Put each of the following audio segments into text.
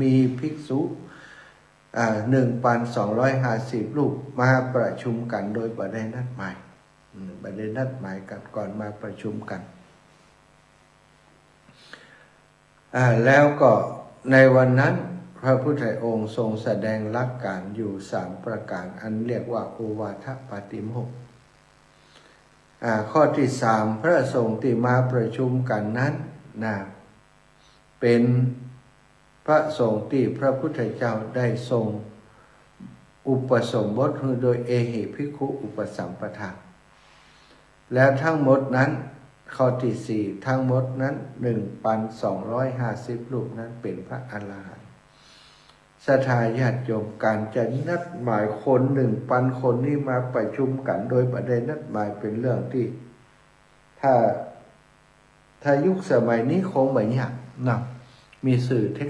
มีภิกษุ1,250 รูปมาประชุมกันโดยบ่ได้นัดหมายบ่ได้นัดหมายกันก่อนมาประชุมกันแล้วก็ในวันนั้นพระพุทธองค์ทรงแสดงหลักการอยู่3ประการอันเรียกว่าโอวาทปาติโมกข์ข้อที่3พระสงฆ์ที่มาประชุมกันนั้นเป็นพระสงฆ์ที่พระพุทธเจ้าได้ทรงอุปสมบทโดยเอหิภิกขุอุปสัมปทาแล้วทั้งหมดนั้นข้อที่4ทั้งหมดนั้น 1,250 รูปนั้นเป็นพระอรหันต์ศรัทธาญาติโยมการจะนัดหมายคน 1,000 คนนี้มาประชุมกันโดยบ่ได้นัดหมายเป็นเรื่องที่ถ้ายุคสมัยนี้คงไม่ยากนะมีสื่อเ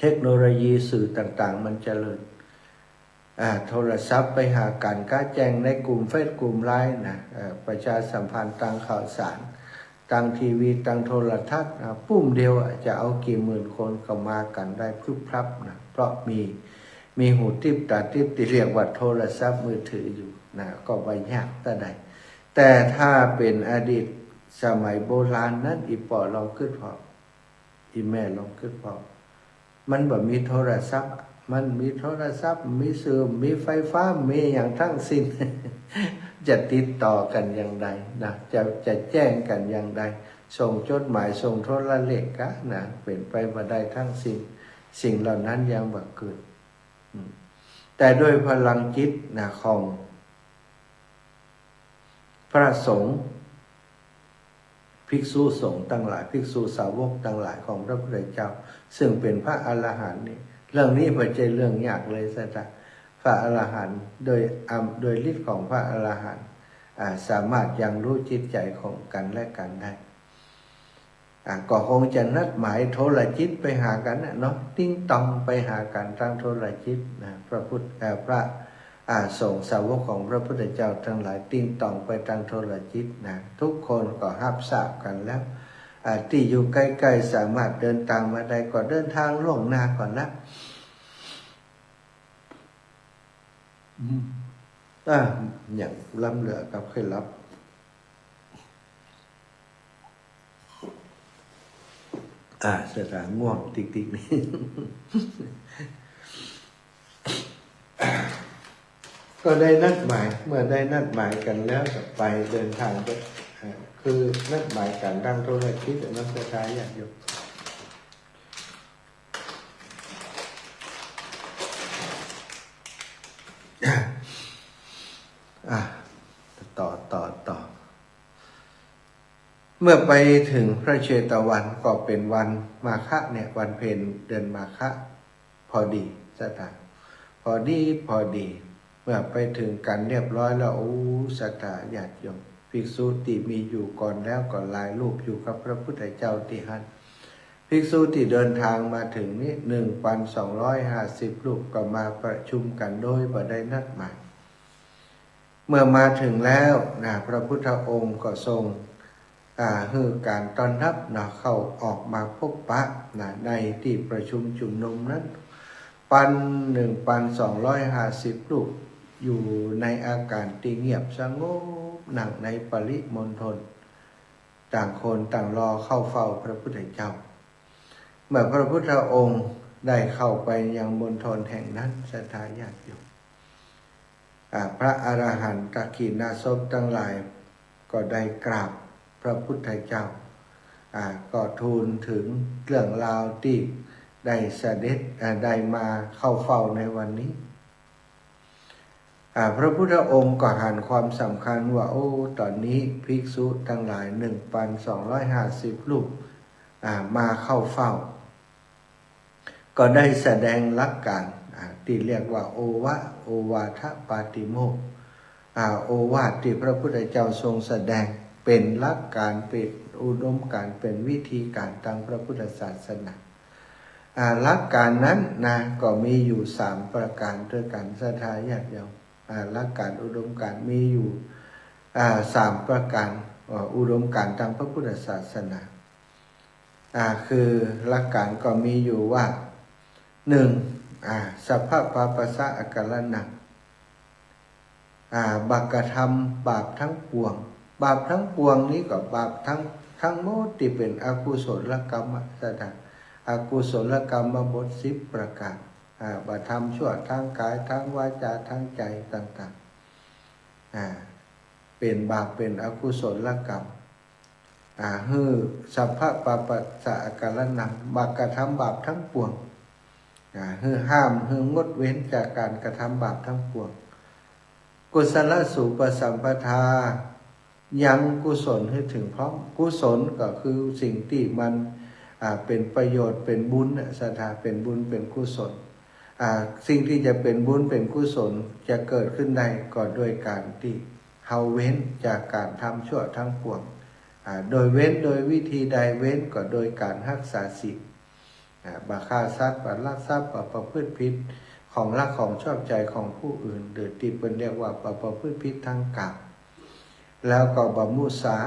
ทคโนโลยีสื่อต่างๆมันเจริญโทรศัพท์ไปหากันก็แจ้งในกลุ่มเฟซกลุ่มไลน์ประชาสัมพันธ์ทางข่าวสารทางทีวีทางโทรทัศน์ปุ่มเดียวจะเอากี่หมื่นคนเข้ามากันได้พรึบพรับเพราะมีหูทิพตาทิพที่เรียกว่าโทรศัพท์มือถืออยู่ก็ไม่ยากแต่ใดแต่ถ้าเป็นอดีตสมัยโบราณนั้นอีปอลองขึ้นพออีแม่ลองขึ้นพอมันแบบมีโทรศัพท์มันมีโทรศัพท์มีสื่อมีไฟฟ้ามีอย่างทั้งสิ้น จะติดต่อกันอย่างไรจะแจ้งกันอย่างไรส่งจดหมายส่งโทรเลขเป็นไปมาได้ทั้งสิ้นสิ่งเหล่านั้นยังบ่เกิดแต่ด้วยพลังจิตของพระสงฆ์ภิกษุสงฆ์ทั้งหลายภิกษุสาวกทั้งหลายของพระพุทธเจ้าซึ่งเป็นพระอรหันต์นี่เรื่องนี้ไม่ใช่เรื่องยากเลยสักพระอรหันต์โดยฤทธิ์ของพระอรหันต์สามารถยังรู้จิตใจของกันและกันได้ก็คงจะนัดหมายโทรจิตไปหากันเนาะติ้งตองไปหากันทางโทรจิตพระสงฆ์สาวกของพระพุทธเจ้าทั้งหลายติ้งตองไปทางโทรจิตทุกคนก็รับทราบกันแล้วที่อยู่ใกล้ๆสามารถเดินทางมาได้ก็เดินทางล่วงหน้าก่อนละอย่างล้ำเหลือกับเคยรับสถานง่วงติ๊กๆนี่ก็ได้นัดหมายเมื่อได้นัดหมายกันแล้วจะไปเดินทางไปคือนัดหมายกันดังโทรคิดนักศึกษาอย่างอยู่ต่อเมื่อไปถึงพระเชตวันก็เป็นวันมาฆะวันเพ็ญเดือนมาฆะพอดีสถานพอดีเมื่อไปถึงกันเรียบร้อยแล้วศรัทธาญาติโยมภิกษุที่มีอยู่ก่อนแล้วก็หลายรูปอยู่กับพระพุทธเจ้าที่หันภิกษุที่เดินทางมาถึงนี้ 1,250 รูปก็มาประชุมกันโดยบ่ได้นัดหมายเมื่อมาถึงแล้วพระพุทธองค์ก็ทรงคือการต้อนรับเข้าออกมาพบปะในที่ประชุมจุมนุมนั้น1,250 รูปอยู่ในอาการที่เงียบสงบนั่งในปริมณฑลต่างคนต่างรอเข้าเฝ้าพระพุทธเจ้าเมื่อพระพุทธองค์ได้เข้าไปยังมณฑลแห่งนั้นศรัทธาญาติโยมพระอรหันตขีณาสพทั้งหลายก็ได้กราบพระพุทธเจ้าก็ทูลถึงเรื่องราวที่ได้เสด็จได้มาเข้าเฝ้าในวันนี้พระพุทธองค์ก็หันความสำคัญว่าตอนนี้ภิกษุทั้งหลาย 1,250 รูปมาเข้าเฝ้าก็ได้แสดงหลักการที่เรียกว่าโอวาทปาติโมกข์โอวาทที่พระพุทธเจ้าทรงแสดงเป็นหลักการเป็นอุดมการณ์เป็นวิธีการทางพระพุทธศาสนาหลักการนั้นก็มีอยู่3ประการด้วยกันศรัทธาญาติโยมหลักการอุดมการณ์มีอยู่3ประการอุดมการณ์ทางพระพุทธศาสนา คือหลักการก็มีอยู่ว่าหนึ่งสัพพะปาปัสสะอาการนังบาปกระทำบาปทั้งปวงบาปทั้งปวงนี้ก็บาปทั้งหมดที่เป็นอกุศลกรรมสถานอกุศลกรรมบท10 ประการบาปทำชั่วทางกายทางวาจาทางใจต่างๆเป็นบาปเป็นอกุศลกรรมฮือสัพพะปาปัสสะอาการนังบาปกระทำบาปทั้งปวงฮือห้ามฮืองดเว้นจากการกระทำบาปทั้งปวงกุศลสูปสัมปทายังกุศลให้ถึงพร้อมกุศลก็คือสิ่งที่มันเป็นประโยชน์เป็นบุญศรัทธาเป็นบุญเป็นกุศลสิ่งที่จะเป็นบุญเป็นกุศลจะเกิดขึ้นได้ก็โดยการที่เฮาเว้นจากการทำชั่วทั้งปวงโดยเว้นโดยวิธีใดเว้นก็โดยการรักษาศีลบาฆ่าสัตว์บาลักทรัพย์บาประพฤติผิดของรักของชอบใจของผู้อื่นหรือที่เป็นเรียกว่าบาประพฤติผิดทางกายแล้วก็บามุสา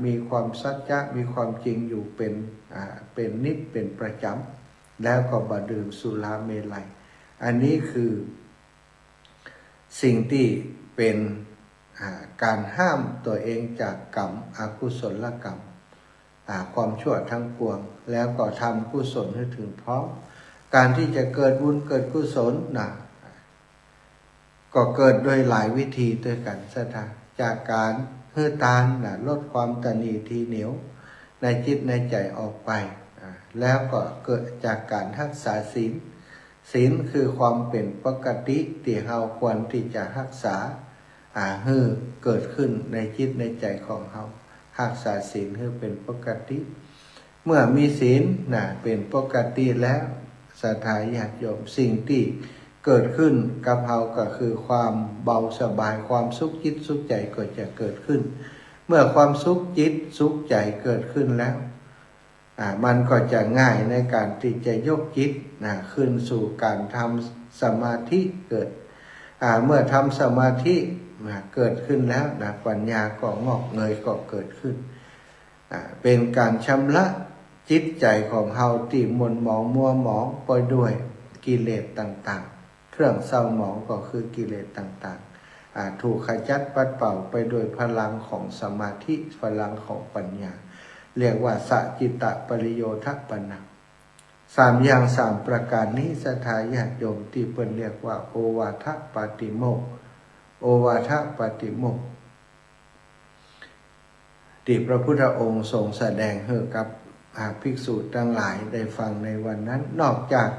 มีความสัจจะมีความจริงอยู่เป็นนิจเป็นประจำแล้วก็บาดื่มสุราเมลัยอันนี้คือสิ่งที่เป็นการห้ามตัวเองจากกรรมอกุศลกรรมความชั่วทั้งปวงแล้วก็ทำกุศลให้ถึงพร้อมการที่จะเกิดบุญเกิดกุศลก็เกิดโดยหลายวิธีด้วยกันสถาจากการเฮือตานลดความตนีทีเหนียวในจิตในใจออกไปแล้วก็เกิดจากการรักษาศีลศีลคือความเป็นปกติที่เราควรที่จะรักษาให้เกิดขึ้นในจิตในใจของเรารักษาศีลให้เป็นปกติเมื่อมีศีลเป็นปกติแล้วศรัทธาญาติโยมสิ่งที่เกิดขึ้นกับเราก็คือความเบาสบายความสุขจิตสุขใจก็จะเกิดขึ้นเมื่อความสุขจิตสุขใจเกิดขึ้นแล้วมันก็จะง่ายในการที่จะยกจิตขึ้นสู่การทำสมาธิเกิดเมื่อทำสมาธิเกิดขึ้นแล้วปัญญาก็งอกเงยก็เกิดขึ้นเป็นการชำระจิตใจของเราที่หม่นหมองมัวหมองไปด้วยกิเลสต่างๆเครื่องเศร้าหมองก็คือกิเลสต่างๆถูกขจัดปัดเป่าไปโดยพลังของสมาธิพลังของปัญญาเรียกว่าสัจจิตปริโยทปัญญา3 อย่าง 3 ประการนี้ศรัทธาญาติโยมที่เพิ่นเรียกว่าโอวาทปาติโมกข์โอวาทปาติโมกข์ที่พระพุทธองค์ทรงแสดงให้กับภิกษุทั้งหลายได้ฟังในวันนั้นนอกจาก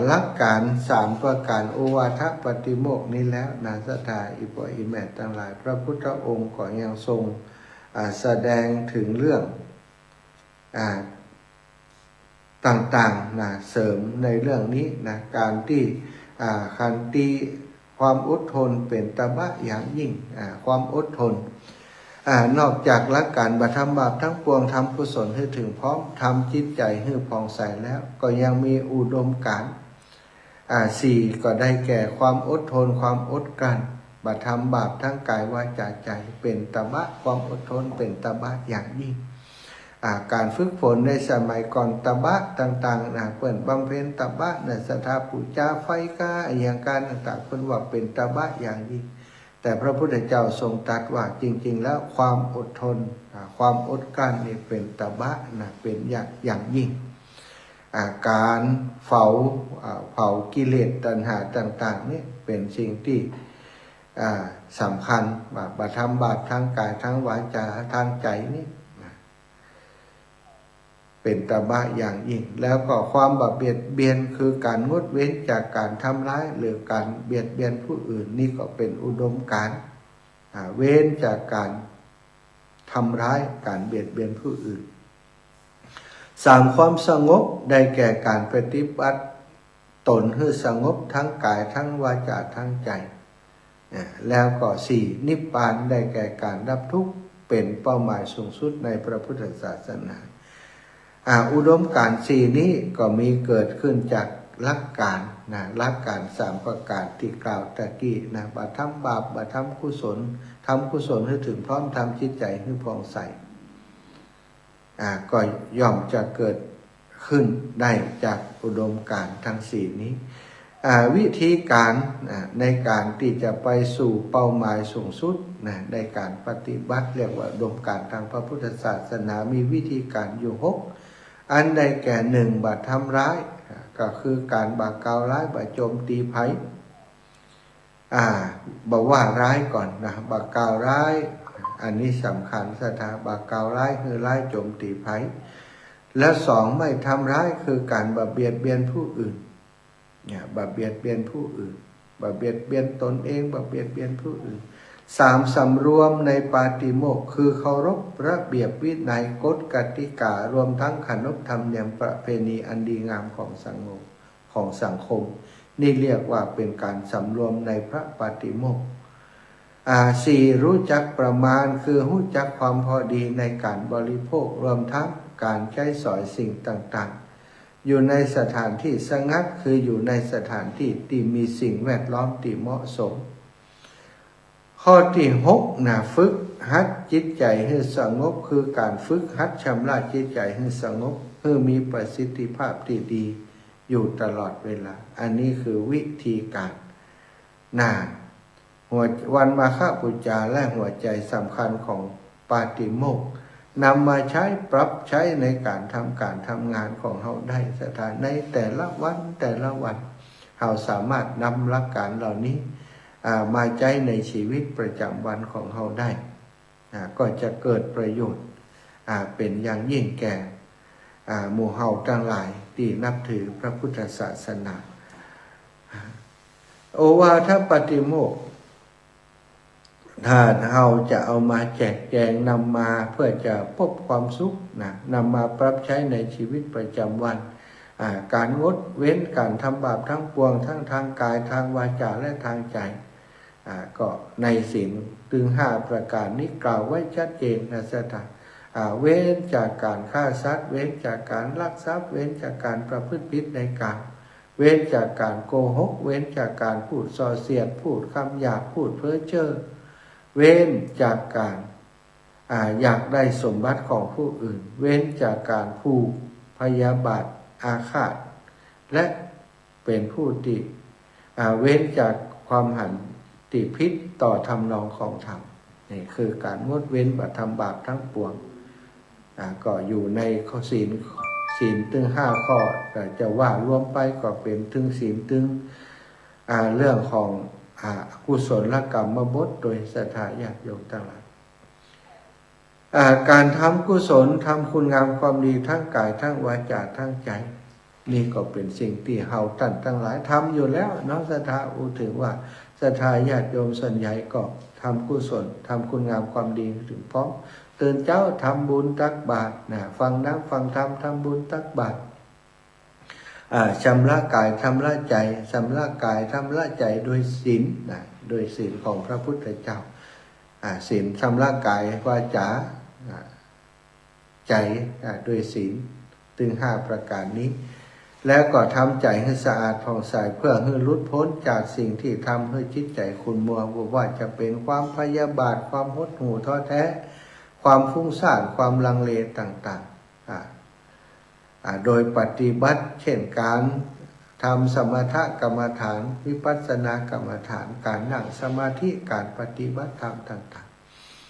หลักการ3 ประการโอวาทปาติโมกข์นี้แล้วศรัทธาอิปอิแมทั้งหลายพระพุทธองค์ก็ยังทรงแสดงถึงเรื่องต่างๆเสริมในเรื่องนี้การที่ขันติความอดทนเป็นตบะอย่างยิ่งความอดทนนอกจากหลักการบำบาปทั้งปวงทำกุศลให้ถึงพร้อมทำจิตใจให้ผ่องใสแล้วก็ยังมีอุดมการณ์4ก็ได้แก่ความอดทนความอดกลั้นบำบาปทั้งกายวาจาใจเป็นตบะความอดทนเป็นตบะอย่างยิ่งการฝึกฝนในสมัยก่อนตบะต่างๆเปิ่นบำเพ็ญตบะศรัทธาปูจาไฟกาอย่างการต่างๆเปิ่นว่าเป็นตบะอย่างยิ่งแต่พระพุทธเจ้าทรงตรัสว่าจริงๆแล้วความอดทนความอดกลั้นนี่เป็นตบะเป็นอย่างยิ่งการเผากิเลสตัณหาต่างๆนี่เป็นสิ่งที่สำคัญทำบาปทางกายทางวาจาทางใจนี่เป็นตบะอย่างยิ่งแล้วก็ความเบียดเบียนคือการงดเว้นจากการทำร้ายหรือการเบียดเบียนผู้อื่นนี่ก็เป็นอุดมการณ์เว้นจากการทำร้ายการเบียดเบียนผู้อื่น3ความสงบได้แก่การปฏิบัติตนให้สงบทั้งกายทั้งวาจาทั้งใจแล้วก็4นิพพานได้แก่การดับทุกข์เป็นเป้าหมายสูงสุดในพระพุทธศาสนาอุดมการณ์4นี้ก็มีเกิดขึ้นจากหลักการหลักการ3ประการที่กล่าวตะกี้ทำบาปทำกุศลทำกุศลให้ถึงพร้อมทำจิตใจให้ผ่องใส ก็ย่อมจะเกิดขึ้นได้จากอุดมการณ์ทั้งสี่นี้วิธีการในการที่จะไปสู่เป้าหมายสูงสุดในการปฏิบัติเรียกว่าอุดมการณ์ทางพระพุทธศาสนามีวิธีการอยู่6อันใดแก่หนึ่งบ่ทำร้ายก็คือการบ่กล่าวร้ายบ่โจมตีไผบ่ว่าร้ายก่อนนะบ่กล่าวร้ายอันนี้สำคัญสถาบ่กล่าวร้ายคือร้ายโจมตีไผและ2ไม่ทำร้ายคือการบ่เบียดเบียนผู้อื่นบ่เบียดเบียนผู้อื่นบ่เบียดเบียนตนเองบ่เบียดเบียนผู้อื่น3สำรวมในปาติโมกข์คือเคารพระเบียบวินัยกฎกติการวมทั้งขนบธรรมเนียมประเพณีอันดีงามของสังคมนี่เรียกว่าเป็นการสำรวมในพระปาติโมกข์4รู้จักประมาณคือรู้จักความพอดีในการบริโภครวมทั้งการใช้สอยสิ่งต่างๆอยู่ในสถานที่สงัดคืออยู่ในสถานที่ที่มีสิ่งแวดล้อมที่เหมาะสมข้อที่6ฝึกหัดจิตใจให้สงบคือการฝึกหัดชำระจิตใจให้สงบเพื่อมีประสิทธิภาพที่ดีอยู่ตลอดเวลาอันนี้คือวิธีการวันมาฆบูชาและหัวใจสำคัญของปาติโมกข์นำมาใช้ปรับใช้ในการทำงานของเราได้สถานในแต่ละวันเราสามารถนำหลักการเหล่านี้มาใช้ในชีวิตประจำวันของเราได้ก็จะเกิดประโยชน์เป็นอย่างยิ่งแก่หมู่เฮาทั้งหลายที่นับถือพระพุทธศาสนาโอวาทปาติโมกข์ถ้าเราจะเอามาแจกแจงนำมาเพื่อจะพบความสุขนำมาปรับใช้ในชีวิตประจำวันการงดเว้นการทำบาปทั้งปวงทั้งทางกายทางวาจาและทางใจก็ในศีลถึง5ประการนี้กล่าวไว้ชัดเจนนะสถานเว้นจากการฆ่าสัตว์เว้นจากการลักทรัพย์เว้นจากการประพฤติผิดในกามเว้นจากการโกหกเว้นจากการพูดส่อเสียดพูดคำหยาบพูดเพ้อเจ้อเว้นจากการอยากได้สมบัติของผู้อื่นเว้นจากการผูกพยาบาทอาฆาตและเป็นผู้ที่เว้นจากความหันติพิษต่อทำนองของธรรมนี่คือการงดเว้นบัตรทำบาปทั้งปวงก็อยู่ในข้อศีลถึง5ข้อแต่จะว่ารวมไปก็เป็นถึงศีลถึงเรื่องของกุศลกรรมบทโดยศรัทธาญาติโยมทั้งหลายการทำกุศลทำคุณงามความดีทั้งกายทั้งวาจาทั้งใจนี่ก็เป็นสิ่งที่เฮาท่านทั้งหลายทำอยู่แล้วเนาะศรัทธาถึงว่าศรัทธาญาติโยมส่วนใหญ่ก็ทำกุศลทำคุณงามความดีถึงพร้อมตื่นเช้าทำบุญตักบาตรฟังน้ำฟังธรรมทำบุญตักบาตรชำระกายชำระใจชำระกายชำระใจโดยศีลโดยศีลของพระพุทธเจ้าศีลชำระกายวาจาใจโดยศีลถึง5ประการนี้แล้วก็ทำใจให้สะอาดผ่องใสเพื่อให้หลุดพ้นจากสิ่งที่ทำให้จิตใจขุ่นมัวว่าจะเป็นความพยาบาทความหดหู่ท้อแท้ความฟุ้งซ่านความลังเลต่างๆโดยปฏิบัติเช่นการทำสมถกรรมฐานวิปัสสนากรรมฐานการนั่งสมาธิการปฏิบัติธรรมต่าง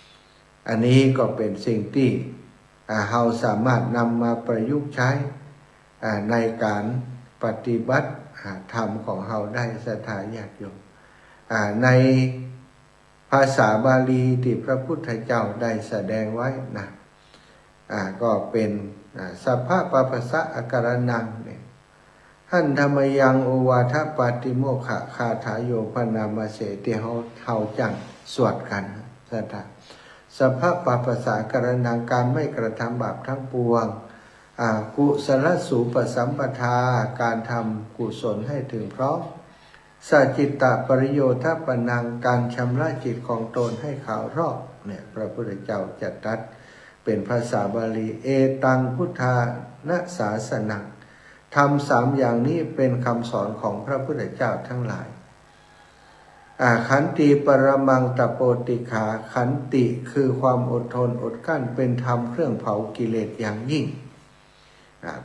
ๆอันนี้ก็เป็นสิ่งที่เราสามารถนำมาประยุกต์ใช้ในการปฏิบัติธรรมของเราได้ศรัทธาญาติโยมในภาษาบาลีที่พระพุทธเจ้าได้แสดงไว้ก็เป็นสัพพะปปัสสะอาการนังเนี่ยหันธรรมยังโอวาทปาติโมกขคาถาโยพนามาเสติเฮาจังสวดกันศรัทธาสัพพะปปัสสะอาการนังการไม่กระทำบาปทั้งปวงกุศลสูปสัมปทาการทำกุศลให้ถึงพร้อมสัจจิตตปริโยทปนังการชำระจิตของตนให้ขาวรอบเนี่ยพระพุทธเจ้าจัดตรัสเป็นภาษาบาลีเอตังพุทธานะศาสนังทำ3อย่างนี้เป็นคำสอนของพระพุทธเจ้าทั้งหลาย ขันติปรมังตโปติขาขันติคือความอดทนอดกลั้นเป็นธรรมเครื่องเผากิเลสอย่างยิ่ง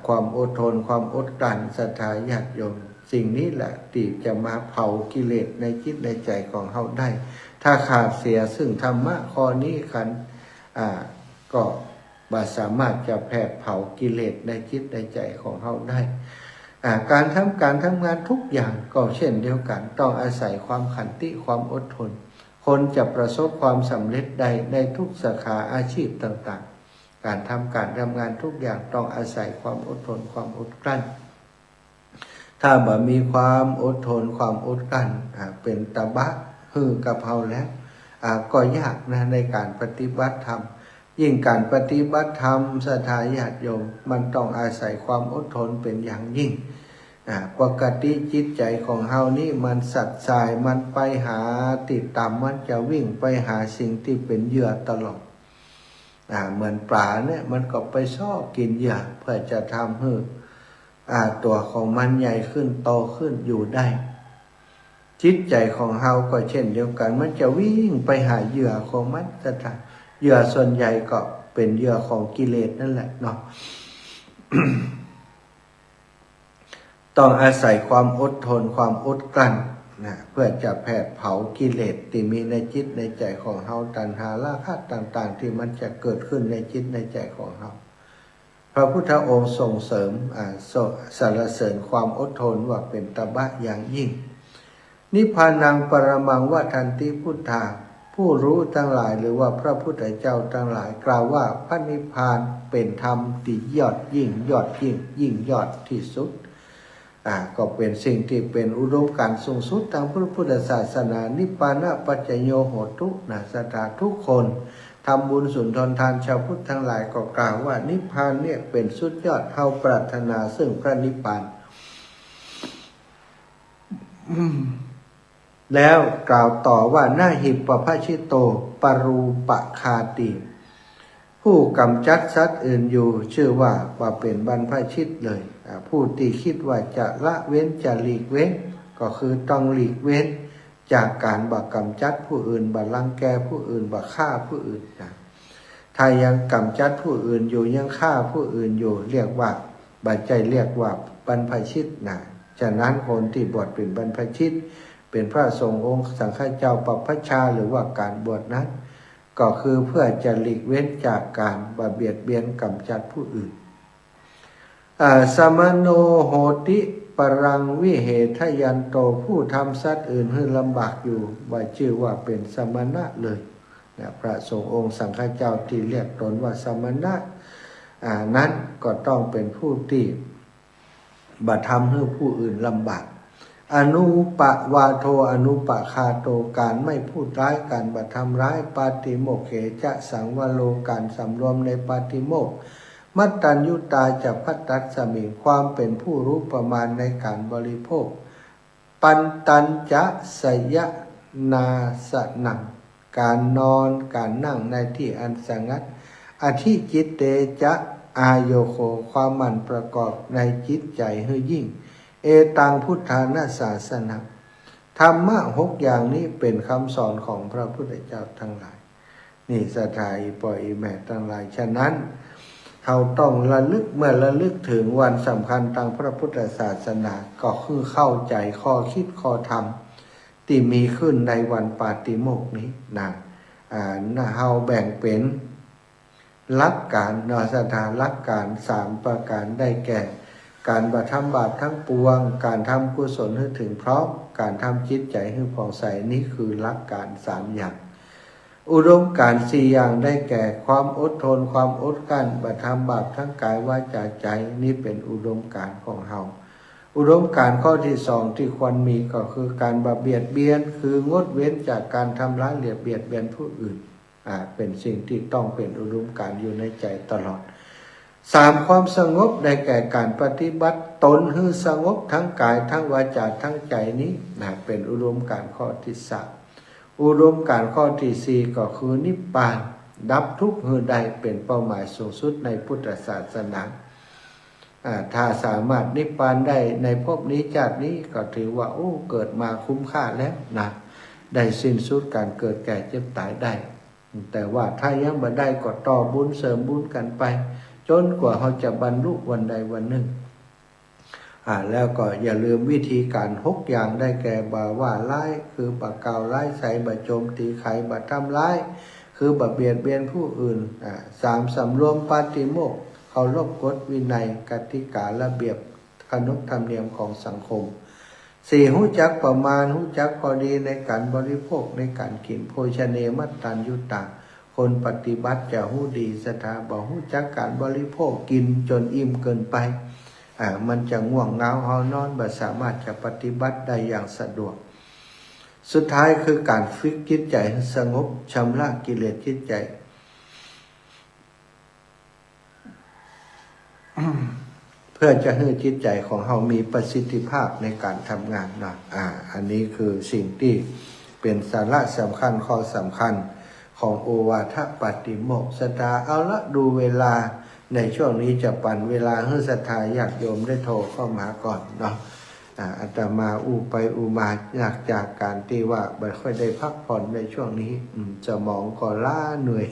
ความอดทนความอดกลั้นศรัทธาญาติโยมสิ่งนี้แหละที่จะมาเผากิเลสในจิตในใจของเฮาได้ ถ้าขาดเสียซึ่งธรรมะข้อนี้ขันก็บ่สามารถจะแผดเผากิเลสในจิตในใจของเฮาได้การทำงานทุกอย่างก็เช่นเดียวกันต้องอาศัยความขันติความอดทนคนจะประสบความสำเร็จได้ในทุกสาขาอาชีพต่างๆการทำงานทุกอย่างต้องอาศัยความอดทนความอดกลั้นถ้าบ่มีความอดทนความอดกลั้นเป็นตบะหือกับเฮาแล้วก็ยากนะในการปฏิบัติธรรมยิ่งการปฏิบัติธรรมศรัทธาญาติโยมมันต้องอาศัยความอดทนเป็นอย่างยิ่งปกติจิตใจของเฮานี่มันสัดสายมันไปหาติดตามมันจะวิ่งไปหาสิ่งที่เป็นเหยื่อตลอดเหมือนปลาเนี่ยมันก็ไปชอบกินเหยื่อเพื่อจะทำให้ตัวของมันใหญ่ขึ้นโตขึ้นอยู่ได้จิตใจของเฮาก็เช่นเดียวกันมันจะวิ่งไปหาเหยื่อของมันจะทำเหยื่อส่วนใหญ่ก็เป็นเหยื่อของกิเลสนั่นแหละเนาะ ต้องอาศัยความอดทนความอดกลั้นนะเพื่อจะแผดเผากิเลสที่มีในจิตในใจของเฮาตัณหาราคะต่างๆที่มันจะเกิดขึ้นในจิตในใจของเฮาพระพุทธองค์ส่งเสริมสรรเสริญความอดทนว่าเป็นตบะอย่างยิ่งนิพพานังปรมังวัฏันติพุทธาผู้รู้ทั้งหลายหรือว่าพระพุทธเจ้าทั้งหลายกล่าวว่าพระนิพพานเป็นธรรมที่ยอดยิ่งยอดยิ่งยอดที่สุดก็เป็นสิ่งที่เป็นอุดมการณ์สูงสุดทางพระพุทธศาสนานิพพานะปัจจโยโหตุศรัทธาทุกคนทำบุญสุนทรทานชาวพุทธทั้งหลายก็กล่าวว่านิพพานเนี่ยเป็นสุดยอดเฮาปรารถนาซึ่งพระนิพพานแล้วกล่าวต่อว่านาหิปปภชิโตปรูปคาติผู้กำจัดสัตว์อื่นอยู่ชื่อว่าเป็นบรรพชิตเลยผู้ที่คิดว่าจะละเว้นจะหลีกเว้นก็คือต้องหลีกเว้นจากการกำจัดผู้อื่นรังแกผู้อื่นฆ่าผู้อื่นนะถ้ายังกำจัดผู้อื่นอยู่ยังฆ่าผู้อื่นอยู่เรียกว่าใจเรียกว่าบรรพชิตนะฉะนั้นคนที่บวชเป็นบรรพชิตเป็นพระสงฆ์องค์สังฆเจ้าปัพพชาหรือว่าการบวชนั้นก็คือเพื่อจะหลีกเว้นจากการเบียดเบียนกำจัดผู้อื่นสมโนโหติปรังวิเหทยันโตผู้ทำสัตว์อื่นให้ลำบากอยู่ว่าชื่อว่าเป็นสมณะเลยพระสงฆ์องค์สังฆเจ้าที่เรียกตนว่าสมณะนั้นก็ต้องเป็นผู้ที่ทำให้ผู้อื่นลำบากอนุปวาโทอนุปคาโตการไม่พูดร้ายการทำร้ายปาติโมกเขจะสังวโลการสำรวมในปาติโมกข์มัตตัญญุตาจะพัตตัสสมิความเป็นผู้รู้ประมาณในการบริโภคปันตัญจะสยนาสนังการนอนการนั่งในที่อันสงัดอธิจิตเตจะอายโยโคความมันประกอบในจิตใจให้ยิ่งเอตังพุทธานาศาสนาธรรมะ6อย่างนี้เป็นคำสอนของพระพุทธเจ้าทั้งหลายนี่ศรัทธาอีปอยอีแม่ทั้งหลายฉะนั้นเราต้องระลึกเมื่อระลึกถึงวันสำคัญทางพระพุทธศาสนาก็คือเข้าใจข้อคิดข้อธรรมที่มีขึ้นในวันปาติโมกข์นี้นะเราแบ่งเป็นหลักการศรัทธาหลักการ3ประการได้แก่การทำบาปทั้งปวงการทำกุศลให้ถึงพร้อมการทำจิตใจให้ผ่องใสนี่คือหลักการ3อย่างอุดมการณ์4อย่างได้แก่ความอดทนความอดกลั้นทำบาปทั้งกายวาจาใจนี่เป็นอุดมการณ์ของเราอุดมการณ์ข้อที่2ที่ควรมีก็คือการเบียดเบียนคืองดเว้นจากการทำร้ายเบียดเบียนผู้อื่นเป็นสิ่งที่ต้องเป็นอุดมการณ์อยู่ในใจตลอด3ความสงบได้แก่การปฏิบัติตนให้สงบทั้งกายทั้งวาจาทั้งใจนี้เป็นอุดมการณ์ข้อที่3อุดมการณ์ข้อที่4ก็คือนิพพานดับทุกข์ให้ได้เป็นเป้าหมายสูงสุดในพุทธศาสนาถ้าสามารถนิพพานได้ในภพนี้ชาตินี้ก็ถือว่าเกิดมาคุ้มค่าแล้วนะ ได้สิ้นสุดการเกิดแก่เจ็บตายได้แต่ว่าถ้ายังบ่ได้ก็ต่อบุญเสริมบุญกันไปจนกว่าเขาจะบรรลุวันใดวันหนึ่งแล้วก็อย่าลืมวิธีการ6อย่างได้แก่บ่าว่าร้ายคือบ่กล่าวร้ายใส่บ่โจมตีใครบ่ทำร้ายคือบ่เบียดเบียนผู้อื่น3สำรวมปาฏิโมกข์เคารพกฎวินัยกติการะเบียบขนบธรรมเนียมของสังคม4รู้จักประมาณรู้จักพอดีในการบริโภคในการกินโภชเนมัตตัญญูตาคนปฏิบัติจะรู้ดีศรัทธาบ่รู้จักการบริโภคกินจนอิ่มเกินไปมันจะง่วงเหงาหานอนบ่สามารถจะปฏิบัติได้อย่างสะดวกสุดท้ายคือการฝึกจิตใจให้สงบชำระกิเลสจิตใจเพื่อจะให้จิตใจของเรามีประสิทธิภาพในการทำงานนะอันนี้คือสิ่งที่เป็นสาระสำคัญข้อสำคัญของโอวาทปาติโมกข์ศรัทธาเอาละดูเวลาในช่วงนี้จะปั่นเวลาให้ศรัทธาญาติโยมได้โทรเข้ามาก่อนเนาะอาตมาไปมาอยากจากการที่ว่าไม่ค่อยได้พักผ่อนในช่วงนี้จะมองก็ล้าเหนื่อย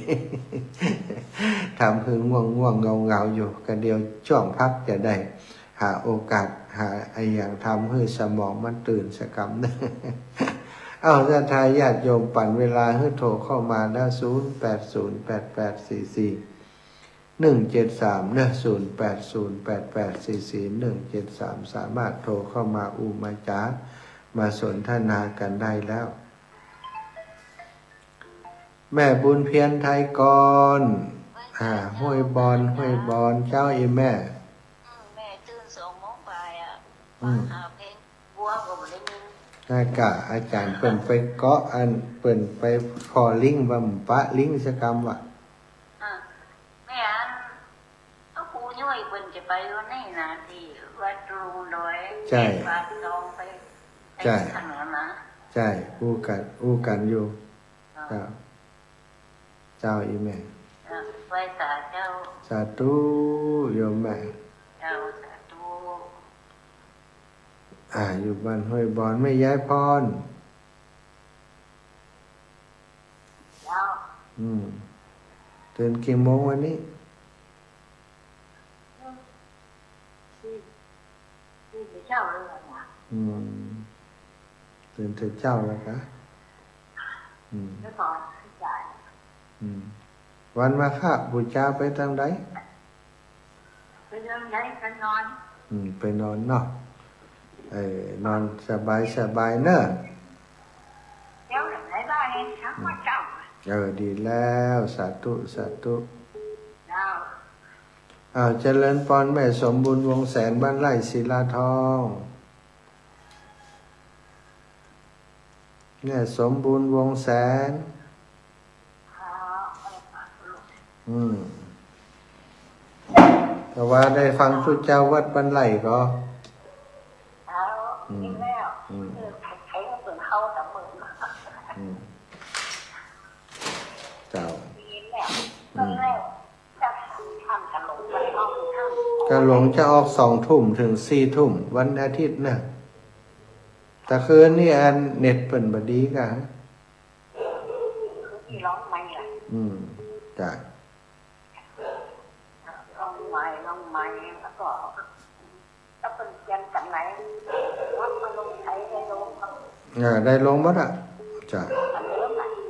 ทำให้ง่วงเงาอยู่กันเดียวช่วงพักจะได้หาโอกาสหาอย่างทำให้สมองมันตื่นสักคำนึง เอาศรัทธาญาติโยมปั่นเวลาให้โทรเข้ามาได้0808844173เนอะ0808844173สามารถโทรเข้ามามาจ๋ามาสนทนากันได้แล้ว แม่บุญเพียรไทยกรห้วยบอนเจ้าอีแม่แม่ตื่น2 โมงบ่ายมาหาเพลงบัวก็บ่ได้ยินอากะอาจารย์เปิ่นไปเกาะอันเปิ่นไปพอลิงว่าปะลิงสกรรมว่ะแม่เอาครูย่อยเพิ่นจะไปวันนี้นะที่วัดรูดอยใช่ปากซองไปใช่ถนนนะใช่อู้กันอยู่เจ้าอีแม่ไปสาเจ้าสาธุโยมแม่เจ้าสาธุอยู่บ้านห้วยบอนไม่ย้ายพรเจ้าตื่นกี่โมงวันนี้เจ้าเลยนะตื่นแต่เจ้าแล้วคะแล้วนอนจ่ายวันมาฆบูชาไปทางใดไปทางใดกันนอนไปนอนเนาะนอนสบายเนอะเดี๋ยวไหนบ้านเองทั้งว่าเจ้าดีแล้วสาธุเจริญพรแม่สมบูรณ์วงแสนบ้านไร่ศิลาทองแม่สมบูรณ์วงแสนแต่ว่าได้ฟังทุกเจ้าวัดบ้านไร่ก็กินแล้วใครก็เปิดเข้าแต่มือเจ้ากินแล้วก็แล้วจะทำกันลงไปออกกะหลงจะออก2 ทุ่มถึง4 ทุ่มวันอาทิตย์นะแต่คืนนี่อันเน็ตเปิ่นบดีกะที่ร้องไม่ล่ะจ้ะร้องไม่แล้วก็เป็นยันกันไหนวัดมาลงไทยได้ลงได้ลงมั้งอ่ะจ้ะ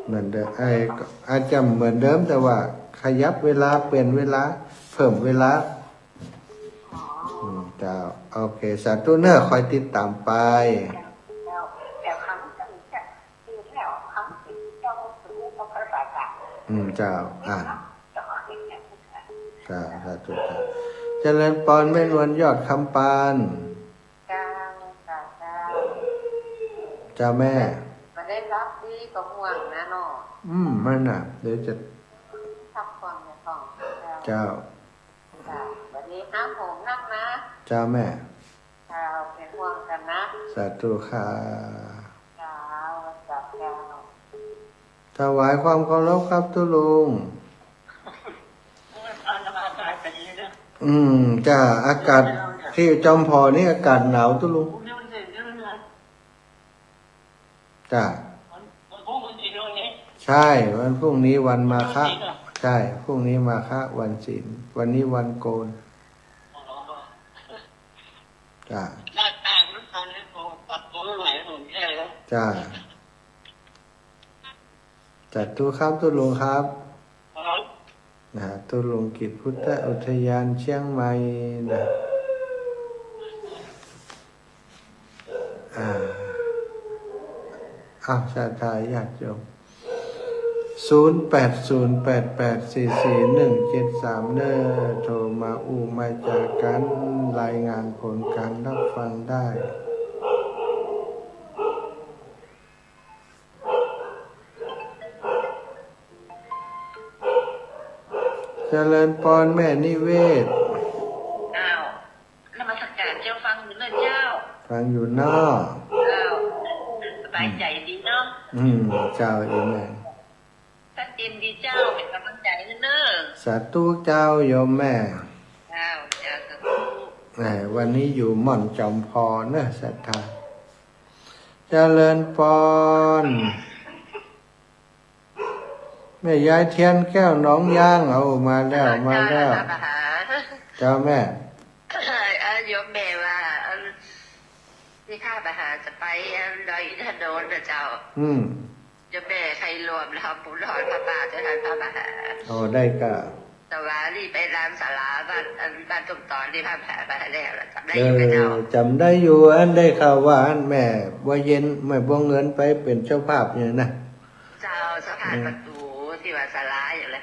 เหมือนเดิมอาจจะเหมือนเดิมแต่ว่าขยับเวลาเปลี่ยนเวลาเพิ่มเวลาจ้าโอเคสาธุเนอร์คอยติดตามไปเจ้าจ้าสาธุเจริญพรแม่นวลยอดคำปานเจ้าแม่มาได้รับดีก็ห่วงนะเนาะมันน่ะเดี๋ยวจะทับความในของเจ้าวันนี้ห้ามผมนั่งนะเจ้าแม่เป็นห่วงกันนะสาธุค่ะจ้าถวายความเคารพครับทุลุงจ้าอากาศที่จอมพอนี่อากาศหนาวทุลุงจ้า ใช่วันพรุ่งนี้วันมาฆะใช่พรุ่งนี้มาฆะวันศีลวันนี้วันโกนจ้า หน้าตาน้ำตาลเนี่ยผมตัดตัวไม่ไหวผมแย่แล้ว จ้าจัดตู้ครับตู้ลุงครับ ครับ นะตู้ลุงกิจพุทธอุทยานเชียงใหม่นะอ้าวชาตาญาติโยม0808844173เนอโทรมามาจากกันรายงานผลการรับฟังได้เจริญพรแม่นิเวศอ้าวนมัสการเจ้าฟังอยู่นะเจ้า ฟังอยู่นอก อ้าวสบายใจดีเนาะ เจ้าอีแม่ ถ้าเต็มดีเจ้าเป็นกำลังใจให้เนอะ สาธุเจ้าโยมแม่ อ้าวเจ้าสาธุ แหมวันนี้อยู่หม่อนจอมพรเนอะศรัทธาเจริญพรแม่ยายเทียนแก้วน้องย่างเอามาแล้วมาแล้ว เจ้าแม่ โยมแม่ว่าที่ข้าไปหาจะไปดอยอินทนนท์นะเจ้าโยมแม่ใครรวมทำบุญทอดพระบาทจะทานพระมหา โอ้ได้ก็ แต่ว่านี่ไปร้านสาราบ้านตุ่มตอนที่พระมหาไปแล้วจำได้อยู่ไหมเจ้า จำได้อยู่อันได้ข่าวว่าอันแม่บ่เย็นไม่บ่เงินไปเป็นเจ้าภาพอย่างนะ เจ้าสะพานประตูที่ว่าสาราอย่างไร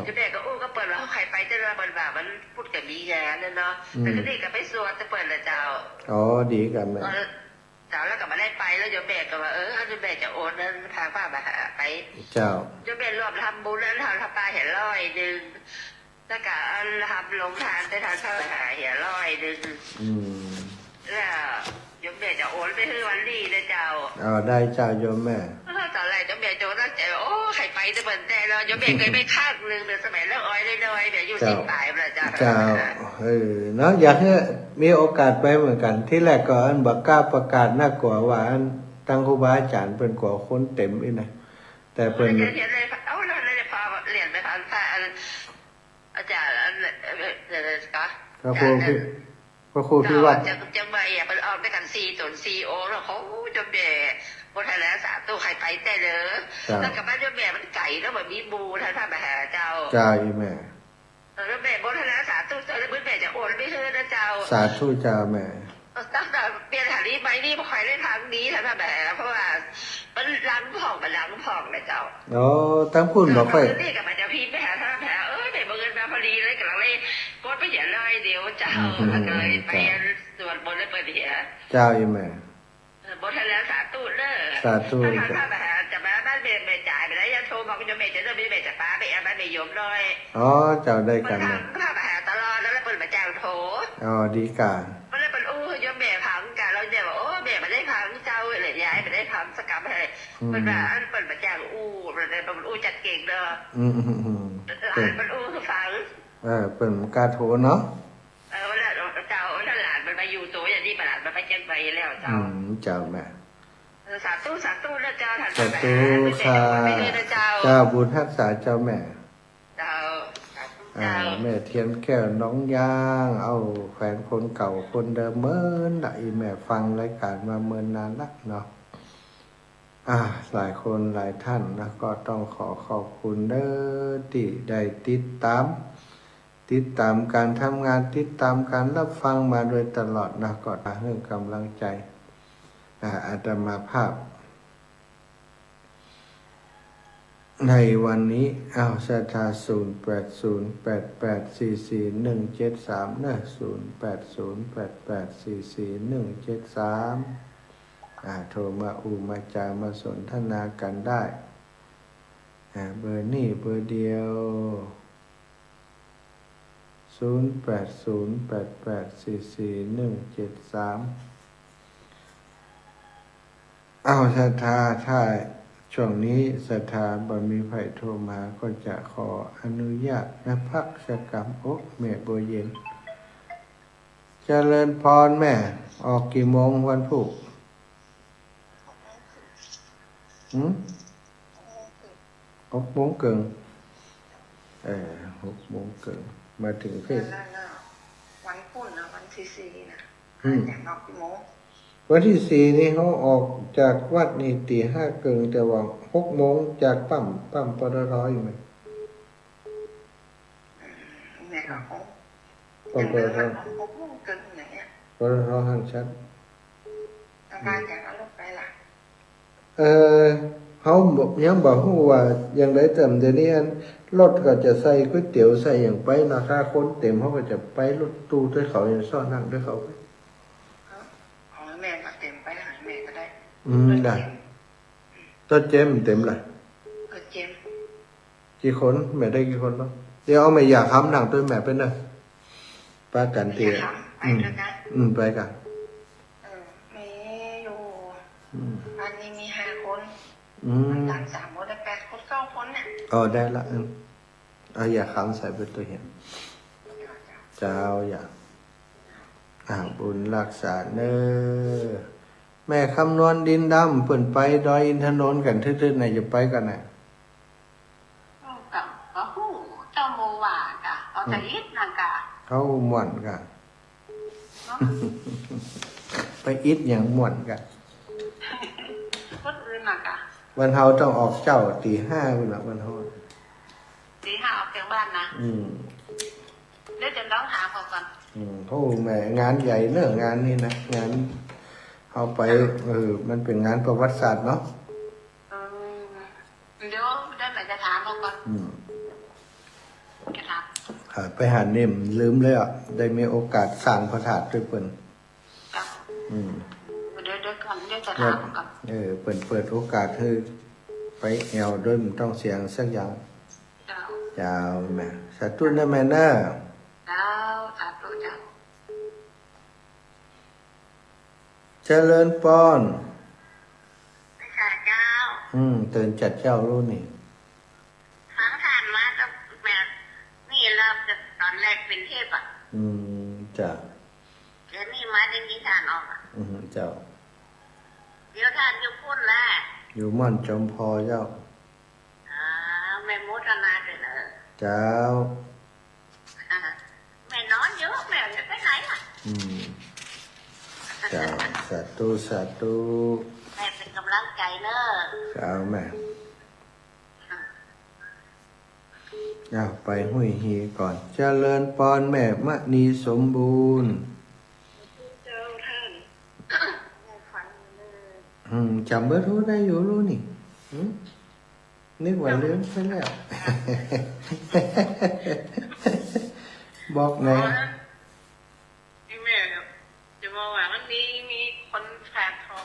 โยมแม่ก็ก็เปิดว่าใครไปจะมาบนบ่ามันพูดกับมีงานเนาะแต่ก็นี่ก็ไปสวดจะเปิดเลยเจ้า อ๋อดีกันแม่ เจ้าแล้วก็มาได้ไปแล้วโยมแม่ก็ว่าโยมแม่จะโอนเงินทางป้ามาหาไป เจ้า โยมแม่รวมทำบุญแล้วทำปลาเห็น100แล้วก็ทำลงทานได้ทานข้าวหาเห็น100แล้วโยมแม่จะโอนไปให้วันนี้นะเจ้า อ๋อได้เจ้าโยมแม่ ตอนแรกโยมแม่โจตั้งใจโอ้ใครไปจะเปิดแต่เราโยมแม่เคยไปข้างนึงในสมัยเลิกอ้อยเลยเดี๋ยวอยู่สิบปลายแล้วเจ้า เจ้าเนาะอยากให้มีโอกาสไปเหมือนกัน ที่แรกก็อันบักกล้าประกาศน่ากลัวว่าอันตั้งครูบาอาจารย์เป็นกว่าคนเต็มอีกนะแต่เพิ่น เรียนเลยเราเลยพอเรียนไปพันพระอาจารย์ก็ พระครูพี่วัด จังมาไปออกด้วยกัน4 โอแล้วเขาโยมแม่บนไทยแล้วสาตัวใครไปแต่เลยแล้วกับบ้านโยมแม่มันไก่แล้วแบบมีบูท่านพระมหาเจ้า จ้าอีแม่ แล้วแม่บนไทยแล้วสาตัวแล้วแม่จะโอนไม่เฮือนะเจ้า สาธุจ้าแม่ ตั้งแต่เปลี่ยนหานี้ไปนี่พอใครได้ทางนี้ท่านพระมหาเพราะว่ามันล้างผ่องมันล้างผ่องนะเจ้า อ๋อตั้งพุ่นบอกค่อย นี่กับมันจะพิมพ์ไปหาท่านพระแม่บังเอิญมาพอดีเลยกำลังเลยกดไปเห็นเลยเดี๋ยวเจ้าก็เลยไปสวดบนแล้วเปิดเหีย เจ้าอีแม่ บนไทยแล้วสาธุเด้อ สาธุ ท่านพระมหาจะมาบ้านเมย์จ่ายไปแล้วยันโทรบอกโยมเมย์จะเริ่มเมย์จะป้าไปบ้านเมย์ยมเลย อ๋อเจ้าได้ เปิ กั ด น ทา แม่ งพระมหาตลอดแล้วเปิดมาจ้างโถ อ๋อดีกา มันเลยเป็นโยมเมย์พังกันเราเนี่ยว่าเมย์มาได้พังเจ้าเลยย้ายมาได้พังสกัดให้มันมาเปิดมาจ้างมันเลยเป็นจัดเก่งเด้อหลานมันคือฟัง เป็นกาโถเนาะ เวลาเจ้าถ้าหลานมันมาอยู่ตัวอย่างนี้หลานมันไปเชียงใหม่แล้วเจ้า เจ้าแม่ สาธุนะเจ้าท่าน สาธุค่ะเจ้าบุญรักษาเจ้าแม่ เจ้า แม่เทียนแก้วน้องย่าง เอาแฟนคนเก่าคนเดิมเมินละอีแม่ฟังรายการมาเมินนานละเนาะหลายคนหลายท่านนะก็ต้องขอบคุณเด้อที่ได้ติดตามการทำงานติดตามการรับฟังมาโดยตลอดนะก็เรื่องกำลังใจอาตมาภาพ ในวันนี้สถา0808844173นะ0808844173โทรมามาจามาสนทนากันได้เบอร์นี้เบอร์เดียว0808844173ศรัทธาถ้าช่วงนี้ศรัทธาบ่มีไผโทรมาก็จะขออนุญาตนะพักชกรรมแม่บัวเย็นเจริญพรแม่ออกกี่โมงวันพุธ 11 6:306:30มาถึงเพศ นั่นน่ะวันพุ่นนะวันที่สี่นะ อืม จากนอกกี่โมง วันที่4นี่เขาออกจากวัดนี่ตี5:30แต่ว่า6:00จากปั๊มปตทอยู่ไหม แม่ก็คง ปั๊มปตท หกโมงเกินอย่างเงี้ย ปตทห้างชัด ทางการจากเอารถไปล่ะ เขาบอกยังบอกฮู้ว่าอย่างไรแต่เดี๋ยวนี้อันรถก็จะใส่ก๋วยเตี๋ยวใส่อย่างไปนะถ้าคนเต็มเขาก็จะไปรถตู้ด้วยเขาอย่างซ่อนนั่งด้วยเขาไป เอาแม่ก็เต็มไปหาแม่ก็ได้ ได้ต้นเจมเต็มเลย ก็เจม กี่คนแม่ได้กี่คนบ้างเดี๋ยวเอาแม่อยากค้ำหนังตัวแม่เป็นนะป้ากันเตีย ไปด้วยกัน ไปกัน มีอยู่ อืม อันนี้มี5 คน อืม หลาน3 คนได้8 คน9 คนเนี่ย ได้ละเอาอยากค้ำใส่เป็นตัวเห็นเจ้าอยากบุญรักษาเนอแม่คำนวณดินดำเปิ่นไปดอยอินทนนท์กันทื่อๆไหนจะไปกันน่ะ ก็หูเจ้าโมว่ากะเอาแต่อิดนางกะ เขาม่วนกัน ไปอิดอย่างม่วนกัน คนอื่นนางกะ วันเฮาต้องออกเจ้าตี5พุ่นละวันเฮา ตี5ออกจากบ้านนะเดี๋ยวจะร้องหาเขาก่อน โอ้แม่งานใหญ่เนอะงานนี้นะงานเอาไปมันเป็นงานประวัติศาสตร์เนาะ เดี๋ยวได้ไหนจะถามเขาก่อนจะถาม ไปหาเนมลืมเลยอ่ะได้มีโอกาสสร้างพระธาตุด้วยเพิ่น จ้ะเดี๋ยวก่อนเดี๋ยวจะถามเขาก่อน เปิดโอกาสให้ไปแอวด้วยมันต้องเสียงสักอย่าง เจ้า ยาวแม่สาธุนะแม่นะ เจ้าสาธุเจ้า เจริญปอน ไม่ใช่เจ้า เตือนจัดเจ้ารู้นี่ ฟังทานมาก็แบบนี่เราจะตอนแรกเป็นเทพอ่ะ จ้ะ เดี๋ยวนี้มาได้มีทานออกอ่ะ เจ้า เดี๋ยวทานอยู่พุ่นแหละ อยู่ม่อนจอมพอเจ้า แม่มุตนาเด้อเนอะ เจ้า แม่นอนเยอะแม่จะไปไหนอ่ะ เจ้าสาธุสาธุ แม่เป็นกำลังใจเนอะ เจ้าแม่เอาไปหุยฮีก่อนเจริญปอนแม่มณีสมบูรณ์ เจ้าท่านฟังเลย จำเบอร์โทรได้อยู่รู้นี่นึกว่าลืมไปแล้ว บอกไง พี่แม่จะบอกว่ามันมีคนฝากทอง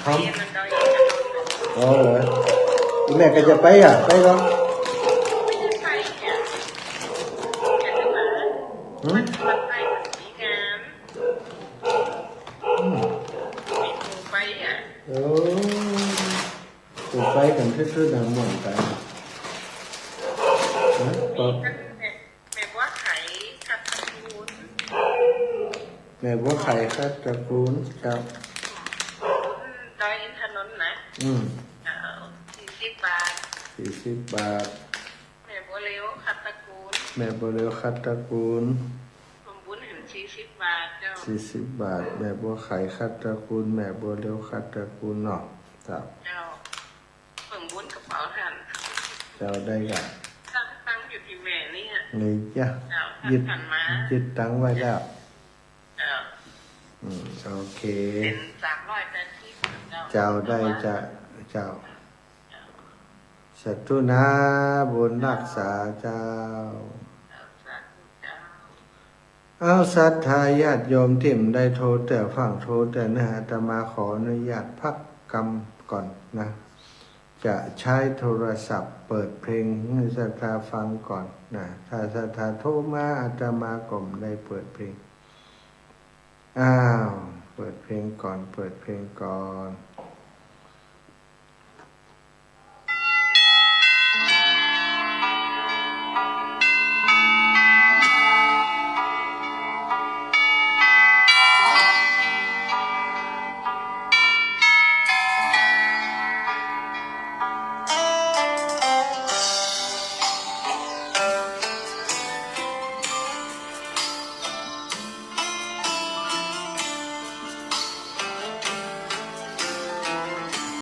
พร้อม มันดอย อ๋อเหรอแม่ก็จะไปไปหรอ ไม่ได้ไปเนี่ยแค่จะมามันไปมีงานมีครูไปอ่ะ ถูกไปกันทื่อๆดังหม่อนกัน มีกันแม่ว่าไข่กับตะกูล แม่บัวไข่ครับตระกูลครับ ดอยอินทนนท์นะ40 บาท 40 บาท แม่บัวเลี้ยวคัตตะกูล แม่บัวเร็วคัดตระกูล สมบูรณ์ถึง40 บาทเจ้า 40 บาท แม่บัวไข่คัดตระกูล แม่บัวเร็วคัดตระกูลเนาะครับ เจ้าสมบูรณ์กระเป๋าท่าน เจ้าได้กัน ตั้งอยู่ที่แม่นี่ฮะ นี่จ้ะ เจ้า ยึด ท่านมา ยึดตังไว้แล้ว เจ้า โอเค เป็น380เจ้าได้จะเจ้าสัตว์นาบุญรักษาเจ้า เอาศรัทธาญาติโยมทิมได้โทรแต่ฟังโทรแต่เนื้อหาอาตมาขออนุญาตพักกรรมก่อนนะ จะใช้โทรศัพท์เปิดเพลงให้ศรัทธาฟังก่อนนะถ้าศรัทธาโทรมาอาตมาก็ไม่ได้เปิดเพลง เปิดเพลงก่อน